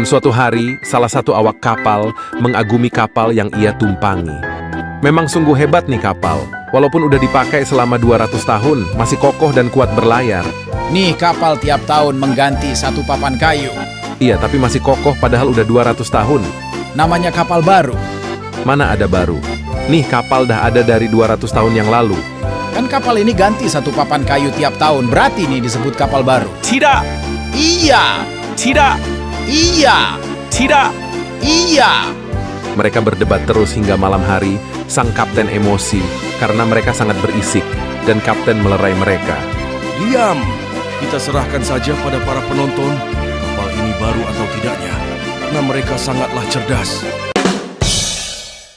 Suatu hari, salah satu awak kapal mengagumi kapal yang ia tumpangi. Memang sungguh hebat nih kapal. Walaupun udah dipakai selama 200 tahun, masih kokoh dan kuat berlayar. Nih kapal tiap tahun mengganti satu papan kayu. Iya, tapi masih kokoh padahal udah 200 tahun. Namanya kapal baru. Mana ada baru? Nih kapal dah ada dari 200 tahun yang lalu. Kan kapal ini ganti satu papan kayu tiap tahun. Berarti nih disebut kapal baru. Tidak! Iya! Tidak! Iya! Tidak! Iya! Mereka berdebat terus hingga malam hari. Sang kapten emosi karena mereka sangat berisik dan kapten melerai mereka. Diam! Kita serahkan saja pada para penonton kapal ini baru atau tidaknya, karena mereka sangatlah cerdas.